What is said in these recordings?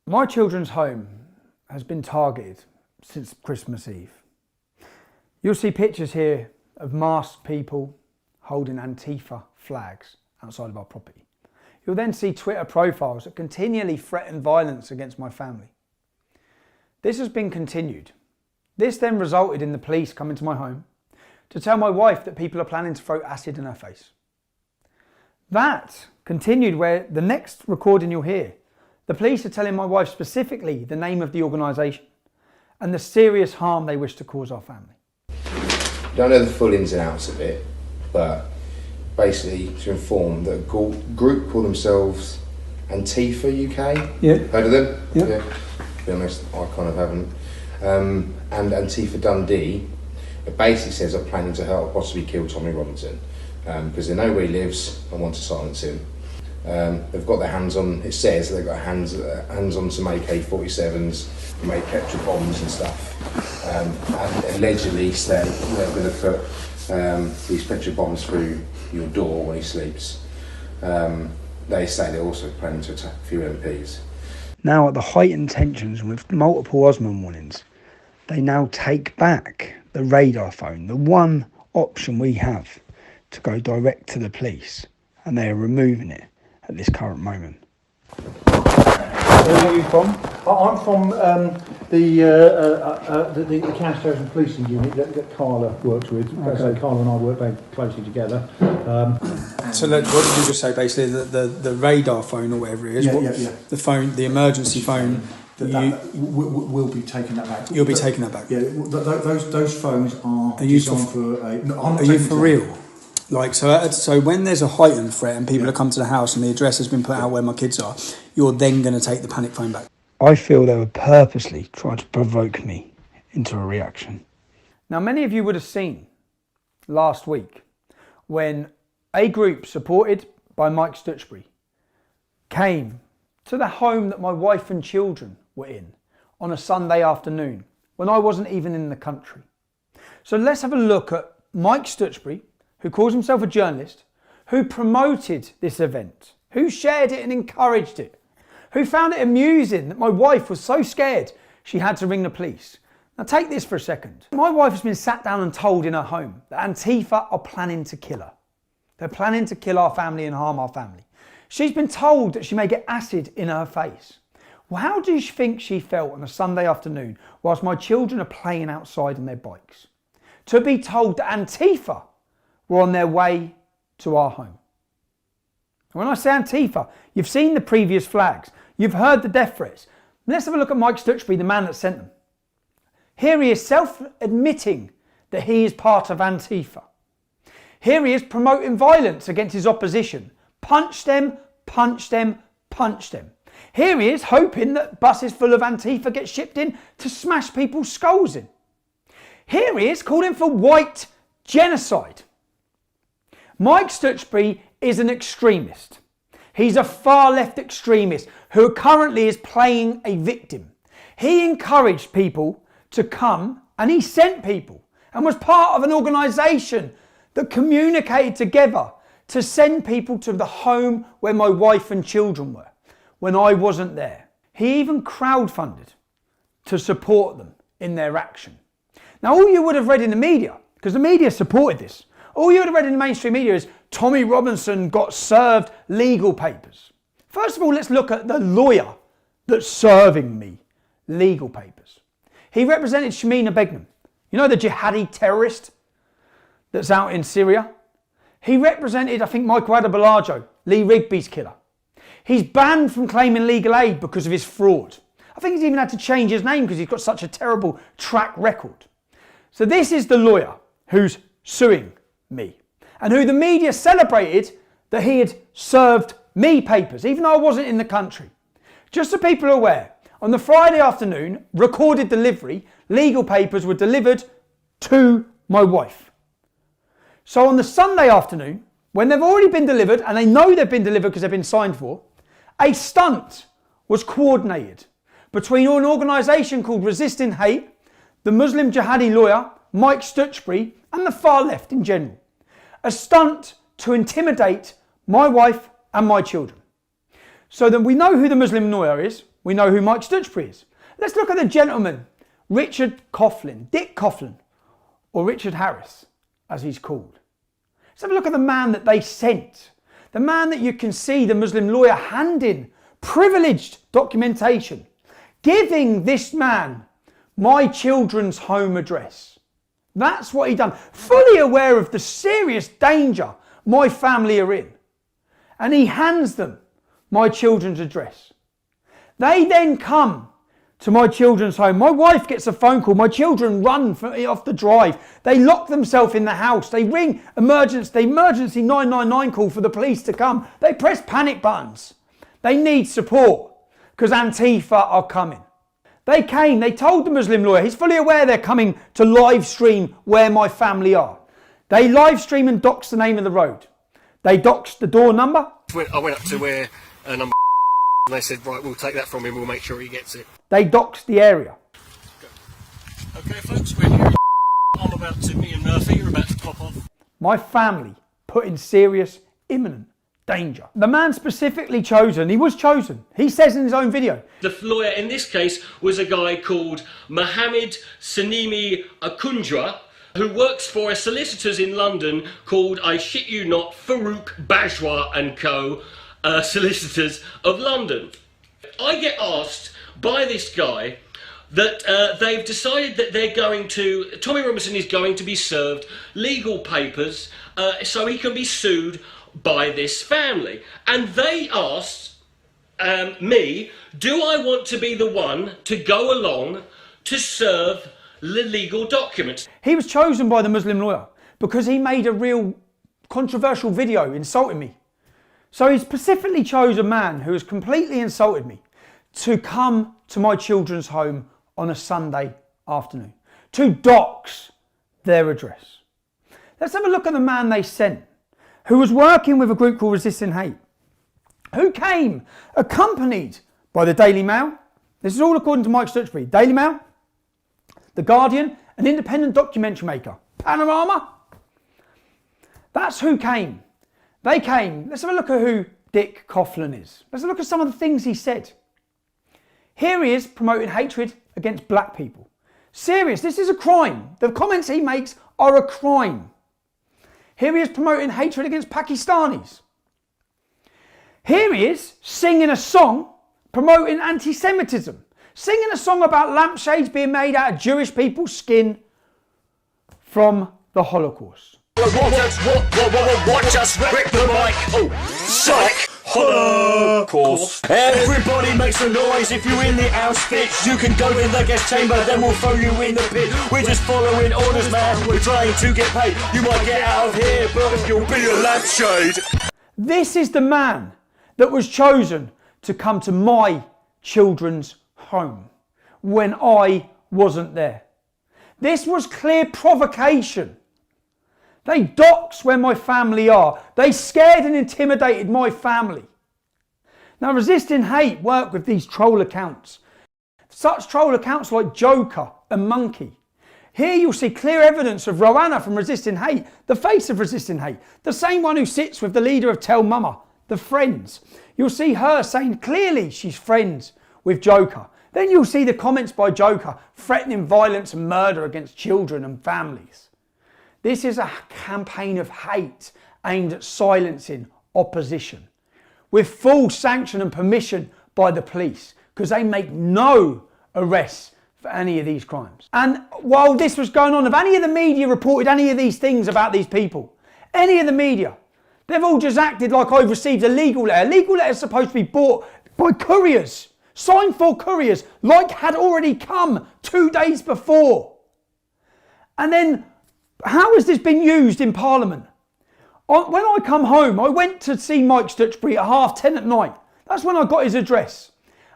My children's home has been targeted since Christmas Eve. You'll see pictures here of masked people holding Antifa flags outside of our property. You'll then see Twitter profiles that continually threaten violence against my family. This has been continued. This then resulted in the police coming to my home to tell my wife that people are planning to throw acid in her face. That continued where the next recording you'll hear, the police are telling my wife specifically the name of the organisation and the serious harm they wish to cause our family. Don't know the full ins and outs of it, but basically to inform that a group call themselves Antifa UK. Yeah. Heard of them? Yeah. To be honest, I kind of haven't. And Antifa Dundee, it basically says they're planning to hurt or possibly kill Tommy Robinson because they know where he lives and want to silence him. They've got their hands on, it says they've got hands on some AK-47s, made petrol bombs and stuff. And allegedly say they're going to put these petrol bombs through your door when he sleeps. They say they're also planning to attack a few MPs. Now, at the heightened tensions with multiple Osman warnings, they now take back the radar phone, the one option we have to go direct to the police, and they are removing it at this current moment. Where are you from? I'm from the counter-terrorism policing unit that Carla works with. Okay. So Carla and I work very closely together. So what did you just say? Basically, the radar phone or whatever it is. Yeah. The phone, the emergency phone. We'll be taking that back. You'll be taking that back. Yeah, those phones are you designed for a. No, I'm not are you for real? Like so when there's a heightened threat and people have come to the house and the address has been put out where my kids are, you're then going to take the panic phone back. I feel they were purposely trying to provoke me into a reaction. Now, many of you would have seen last week when a group supported by Mike Stutchbury came to the home that my wife and children were in on a Sunday afternoon when I wasn't even in the country. So let's have a look at Mike Stutchbury, who calls himself a journalist, who promoted this event, who shared it and encouraged it, who found it amusing that my wife was so scared she had to ring the police. Now take this for a second. My wife has been sat down and told in her home that Antifa are planning to kill her. They're planning to kill our family and harm our family. She's been told that she may get acid in her face. Well, how do you think she felt on a Sunday afternoon whilst my children are playing outside on their bikes? To be told that Antifa were on their way to our home. When I say Antifa, you've seen the previous flags. You've heard the death threats. Let's have a look at Mike Stutchbury, the man that sent them. Here he is self-admitting that he is part of Antifa. Here he is promoting violence against his opposition. Punch them, punch them, punch them. Here he is hoping that buses full of Antifa get shipped in to smash people's skulls in. Here he is calling for white genocide. Mike Stutchbury is an extremist. He's a far left extremist who currently is playing a victim. He encouraged people to come and he sent people and was part of an organisation that communicated together to send people to the home where my wife and children were when I wasn't there. He even crowdfunded to support them in their action. Now, all you would have read in the media, because the media supported this, all you would have read in the mainstream media is Tommy Robinson got served legal papers. First of all, let's look at the lawyer that's serving me legal papers. He represented Shamina Begum. You know, the jihadi terrorist that's out in Syria? He represented, I think, Michael Adebolajo, Lee Rigby's killer. He's banned from claiming legal aid because of his fraud. I think he's even had to change his name because he's got such a terrible track record. So this is the lawyer who's suing me and who the media celebrated that he had served me papers, even though I wasn't in the country. Just so people are aware, on the Friday afternoon, recorded delivery, legal papers were delivered to my wife. So on the Sunday afternoon, when they've already been delivered, and they know they've been delivered because they've been signed for, a stunt was coordinated between an organisation called Resisting Hate, the Muslim jihadi lawyer, Mike Stutchbury, and the far left in general. A stunt to intimidate my wife and my children. So then we know who the Muslim lawyer is. we know who Mike Stutchbury is. Let's look at the gentleman, Richard Coughlin, Dick Coughlin, or Richard Harris, as he's called. Let's have a look at the man that they sent. The man that you can see the Muslim lawyer handing privileged documentation, giving this man my children's home address. That's what he done, fully aware of the serious danger my family are in. And he hands them my children's address. They then come to my children's home. My wife gets a phone call. My children run off the drive. They lock themselves in the house. They ring the emergency 999 call for the police to come. They press panic buttons. They need support because Antifa are coming. They came, they told the Muslim lawyer, he's fully aware they're coming to live stream where my family are. They live stream and dox the name of the road. They doxed the door number. I went up to where a number and they said, right, we'll take that from him, we'll make sure he gets it. They doxed the area. Okay folks, we're here. I'm about to, me and Murphy are about to pop off. My family put in serious, imminent danger. The man specifically chosen, he was chosen. He says in his own video. The lawyer in this case was a guy called Mohammed Sanimi Akunjra, who works for a solicitors in London called, I shit you not, Farouk Bajwa and Co. Solicitors of London. I get asked by this guy that they've decided that they're going to, Tommy Robinson is going to be served legal papers so he can be sued by this family. And they asked me, do I want to be the one to go along to serve the legal documents? He was chosen by the Muslim lawyer because he made a real controversial video insulting me. So he specifically chose a man who has completely insulted me to come to my children's home on a Sunday afternoon, to dox their address. Let's have a look at the man they sent, who was working with a group called Resisting Hate, who came accompanied by the Daily Mail. This is all according to Mike Stutchbury. Daily Mail, The Guardian, an independent documentary maker, Panorama. That's who came. They came. Let's have a look at who Dick Coughlin is. Let's have a look at some of the things he said. Here he is promoting hatred against black people. Serious, this is a crime. The comments he makes are a crime. Here he is promoting hatred against Pakistanis. Here he is singing a song promoting anti-Semitism. Singing a song about lampshades being made out of Jewish people's skin from the Holocaust. Watch us rip the mic. Oh, psych. Holocaust. Everybody makes a noise. If you're in the Auschwitz, you can go in the gas chamber, then we'll throw you in the pit. We're just following orders, man. We're trying to get paid. You might get out of here, but you'll be a lampshade. This is the man that was chosen to come to my children's home when I wasn't there. This was clear provocation. They doxed where my family are. They scared and intimidated my family. Now, Resisting Hate work with these troll accounts. Such troll accounts like Joker and Monkey. Here you'll see clear evidence of Roanna from Resisting Hate, the face of Resisting Hate, the same one who sits with the leader of Tell Mama, the Friends. You'll see her saying clearly she's friends with Joker. Then you'll see the comments by Joker threatening violence and murder against children and families. This is a campaign of hate aimed at silencing opposition with full sanction and permission by the police because they make no arrests for any of these crimes. And while this was going on, if any of the media reported any of these things about these people, any of the media, they've all just acted like I've received a legal letter. A legal letter is supposed to be bought by couriers, signed for couriers, like had already come 2 days before. And then how has this been used in Parliament? When I come home, I went to see Mike Stutchbury at 10:30 at night. That's when I got his address.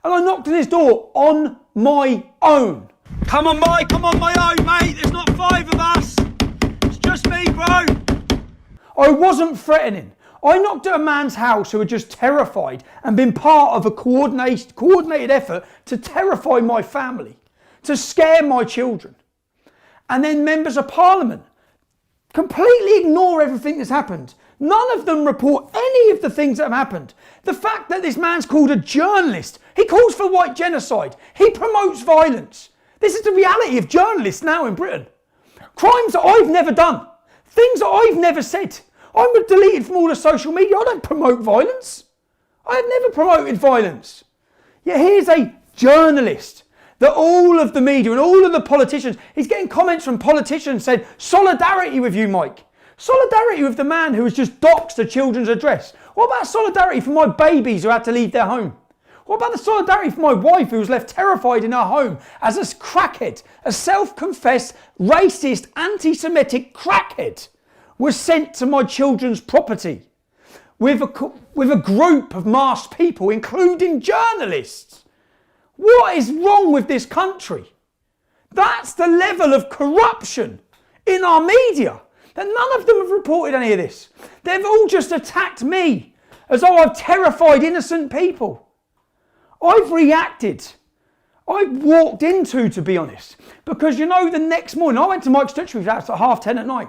And I knocked on his door on my own. Come on, Mike, I'm on my own, mate. There's not 5 of us. It's just me, bro. I wasn't threatening. I knocked at a man's house who had just terrified and been part of a coordinated effort to terrify my family, to scare my children. And then members of Parliament completely ignore everything that's happened. None of them report any of the things that have happened. The fact that this man's called a journalist, He calls for white genocide. He promotes violence. This is the reality of journalists now in Britain. Crimes that I've never done. Things that I've never said. I'm deleted from all the social media. I don't promote violence. I have never promoted violence. Yet here's a journalist that all of the media and all of the politicians, he's getting comments from politicians saying, solidarity with you, Mike. Solidarity with the man who has just doxed a children's address. What about solidarity for my babies who had to leave their home? What about the solidarity for my wife who was left terrified in her home as a crackhead, a self-confessed, racist, anti-Semitic crackhead was sent to my children's property with a group of masked people, including journalists? What is wrong with this country? That's the level of corruption in our media. That none of them have reported any of this. They've all just attacked me as though I've terrified innocent people. I've reacted. I've walked into, to be honest, because you know the next morning, I went to Mike Stutchbury's house at 10:30 at night.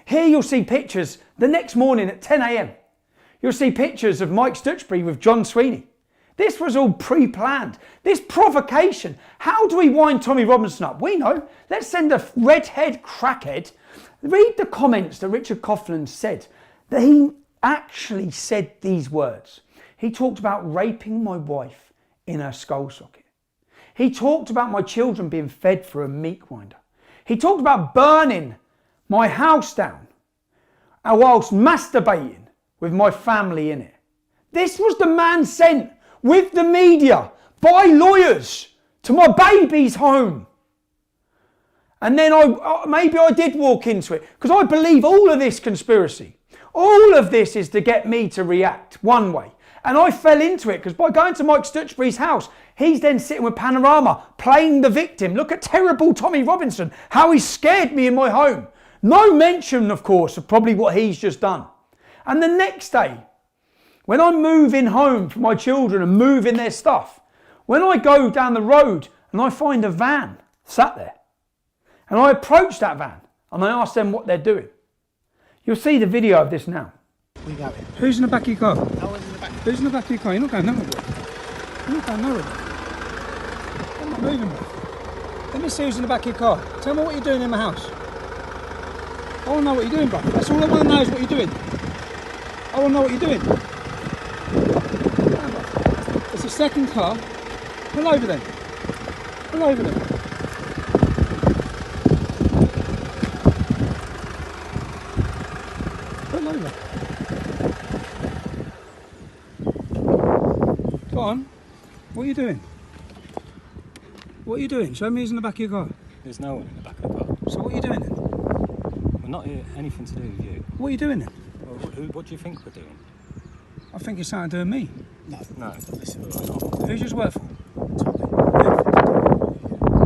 Here you'll see pictures the next morning at 10 a.m. You'll see pictures of Mike Stutchbury with John Sweeney. This was all pre-planned. This provocation. How do we wind Tommy Robinson up? We know. Let's send a redhead crackhead. Read the comments that Richard Coughlan said. That he actually said these words. He talked about raping my wife in her skull socket. He talked about my children being fed through a meat grinder. He talked about burning my house down whilst masturbating with my family in it. This was the man sent with the media by lawyers to my baby's home. And then maybe I did walk into it because I believe all of this conspiracy, all of this is to get me to react one way. And I fell into it because by going to Mike Stutchbury's house, he's then sitting with Panorama playing the victim. Look at terrible Tommy Robinson, how he scared me in my home. No mention, of course, of probably what he's just done. And the next day, when I'm moving home for my children and moving their stuff, when I go down the road and I find a van sat there, and I approach that van and I ask them what they're doing. You'll see the video of this now. Who's in the back of your car? No one's in the back. Who's in the back of your car? You're not going nowhere. You're not going nowhere. I'm not moving, bro. Let me see who's in the back of your car. Tell me what you're doing in my house. I want to know what you're doing, bro. That's all I want to know is what you're doing. I want to know what you're doing. It's the second car. Pull over then. Pull over then. Pull over. Go on. What are you doing? What are you doing? Show me who's in the back of your car. There's no one in the back of the car. So what are you doing then? We're not here, anything to do with you. What are you doing then? Well, what do you think we're doing? I think it's something to do with me. No. Who's yours work for?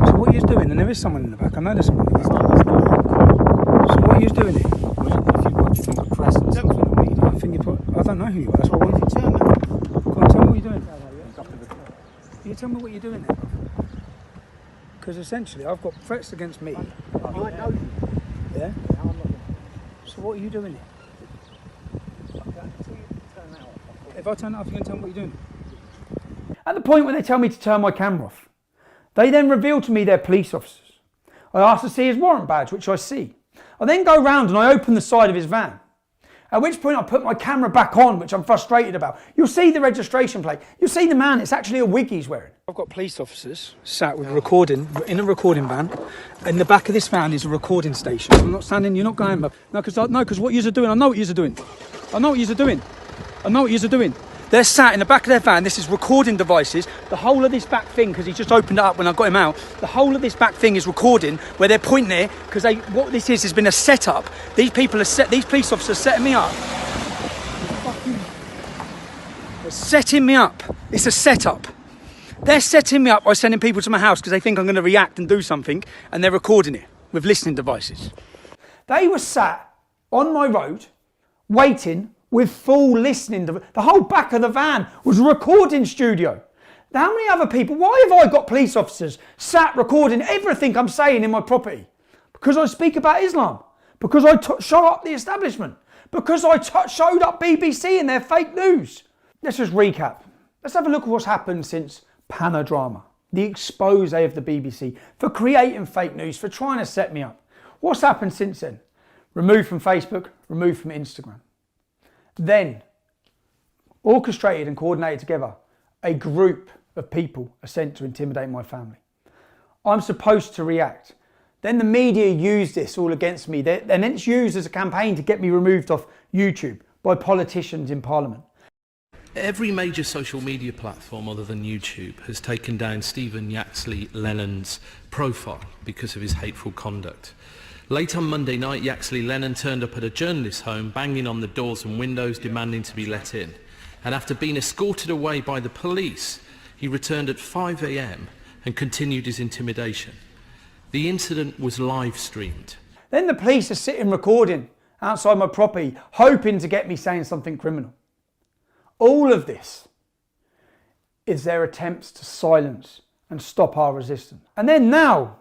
So what are you doing? And there is someone in the back. I know there's someone in the back. So what are you doing here? What do you think we're press or something on media? I don't know who you are. That's what I want you to tell me. Go on, tell me what you're doing. You tell me what you're doing then. Because essentially I've got threats against me. I know you. Yeah? So what are you doing here? If I turn it off, you can tell me what you're doing. At the point when they tell me to turn my camera off, they then reveal to me they're police officers. I ask to see his warrant badge, which I see. I then go round and I open the side of his van. At which point I put my camera back on, which I'm frustrated about. You'll see the registration plate. You'll see the man, it's actually a wig he's wearing. I've got police officers sat with a recording, in a recording van. In the back of this van is a recording station. I'm not standing, you're not going, no, because what you're doing, I know what you're doing. I know what you're doing. I know what you're doing. They're sat in the back of their van. This is recording devices. The whole of this back thing, because he just opened it up when I got him out, the whole of this back thing is recording where they're pointing there because what this is has been a setup. These police officers setting me up. They're setting me up. It's a setup. They're setting me up by sending people to my house because they think I'm going to react and do something, and they're recording it with listening devices. They were sat on my road waiting with full listening. The whole back of the van was a recording studio. How many other people, why have I got police officers sat recording everything I'm saying in my property? Because I speak about Islam. Because I show up the establishment. Because I showed up BBC and their fake news. Let's just recap. Let's have a look at what's happened since panodrama, the expose of the BBC for creating fake news, for trying to set me up. What's happened since then? Removed from Facebook, removed from Instagram. Then, orchestrated and coordinated together, a group of people are sent to intimidate my family. I'm supposed to react. Then the media use this all against me. And then it's used as a campaign to get me removed off YouTube by politicians in Parliament. Every major social media platform other than YouTube has taken down Stephen Yaxley Lennon's profile because of his hateful conduct. Late on Monday night, Yaxley Lennon turned up at a journalist's home, banging on the doors and windows, demanding to be let in. And after being escorted away by the police, he returned at 5 a.m. and continued his intimidation. The incident was live streamed. Then the police are sitting recording outside my property, hoping to get me saying something criminal. All of this is their attempts to silence and stop our resistance. And then now,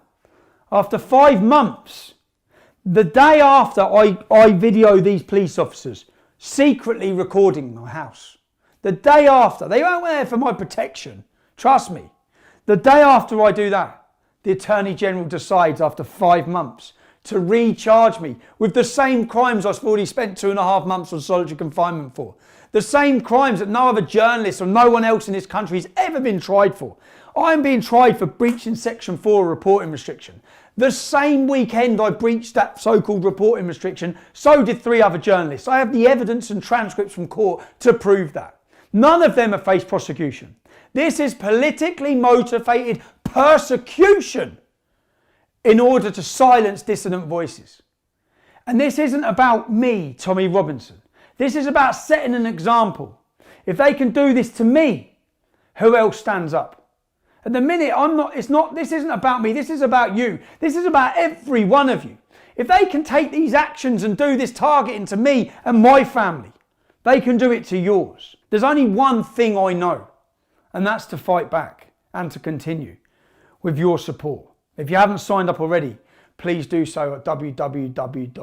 after 5 months, the day after I video these police officers secretly recording my house, the day after, they weren't there for my protection, trust me. The day after I do that, the Attorney General decides after 5 months to recharge me with the same crimes I've already spent 2.5 months on solitary confinement for. The same crimes that no other journalist or no one else in this country has ever been tried for. I'm being tried for breaching Section 4 reporting restriction. The same weekend I breached that so-called reporting restriction, so did 3 other journalists. I have the evidence and transcripts from court to prove that. None of them have faced prosecution. This is politically motivated persecution in order to silence dissident voices. And this isn't about me, Tommy Robinson. This is about setting an example. If they can do this to me, who else stands up? At the minute, this isn't about me, this is about you. This is about every one of you. If they can take these actions and do this targeting to me and my family, they can do it to yours. There's only one thing I know, and that's to fight back and to continue with your support. If you haven't signed up already, please do so at www.tr.news.